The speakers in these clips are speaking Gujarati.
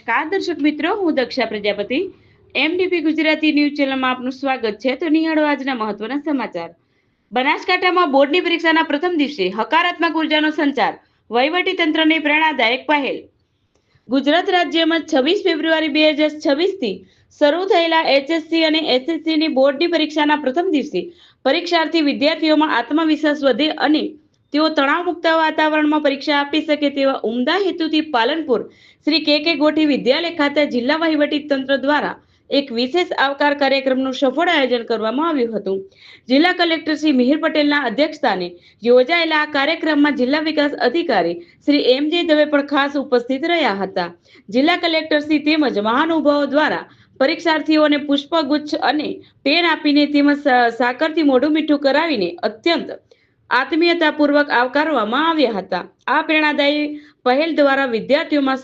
નમસ્કાર દર્શક મિત્રો, હું દક્ષા પ્રજાપતિ એમડીપી ગુજરાતી ન્યૂઝ ચેનલમાં આપનું સ્વાગત છે. તો નિહાળો આજના મહત્વના સમાચાર. બનાસકાંઠામાં બોર્ડની પરીક્ષાના પ્રથમ દિવસે હકારાત્મક ઉર્જાનો સંચાર, વહીવટી તંત્રની પ્રેરણાદાયક પહેલ. ગુજરાત રાજ્યમાં 26 ફેબ્રુઆરી 2026 થી શરૂ થયેલા એચએસસી અને એસએસસીની બોર્ડની પરીક્ષાના પ્રથમ દિવસે પરીક્ષાર્થી વિદ્યાર્થીઓમાં આત્મવિશ્વાસ વધે અને તેઓ તણાવમુક્ત વાતાવરણમાં પરીક્ષા આપી શકે તેવા ઉમદા હેતુથી પાલનપુર શ્રી કે ગોઠી વિદ્યાલય ખાતે જિલ્લા વહીવટી તંત્ર દ્વારા એક વિશેષ આવકાર કાર્યક્રમનું સફળ આયોજન કરવામાં આવ્યું હતું. જિલ્લા કલેક્ટર શ્રી મિહિર પટેલના અધ્યક્ષસ્થાને યોજાયેલા આ કાર્યક્રમમાં જિલ્લા વિકાસ અધિકારી શ્રી એમ.જે. દવે પણ ખાસ ઉપસ્થિત રહ્યા હતા. જિલ્લા કલેક્ટર શ્રી તેમજ મહાનુભાવો દ્વારા પરીક્ષાર્થીઓને પુષ્પગુચ્છ અને પેન આપીને તેમજ સાકરથી મોઢું મીઠું કરાવીને અત્યંત આત્મીયતાપૂર્વક આવકારવામાં આવ્યા હતા. આ પ્રેરણાદાયી પહેલ દ્વારા વિદ્યાર્થીઓમાં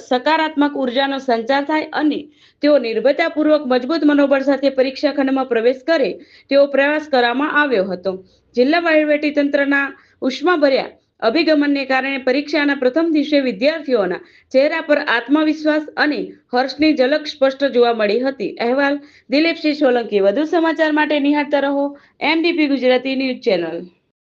સકારાત્મક ઉર્જાનો સંચાર થાય અને તેઓ નિર્ભયતાપૂર્વક મજબૂત મનોબળ સાથે પરીક્ષા ખંડમાં પ્રવેશ કરે તેવો પ્રયાસ કરવામાં આવ્યો હતો. જિલ્લા વહીવટી તંત્રના ઉષ્માભર્યા અભિગમનને કારણે પરીક્ષાના પ્રથમ દિવસે વિદ્યાર્થીઓના ચહેરા પર આત્મવિશ્વાસ અને હર્ષની ઝલક સ્પષ્ટ જોવા મળી હતી. અહેવાલ દિલીપસિંહ સોલંકી. વધુ સમાચાર માટે નિહાળતા રહો એમડીપી ગુજરાતી ન્યૂઝ ચેનલ.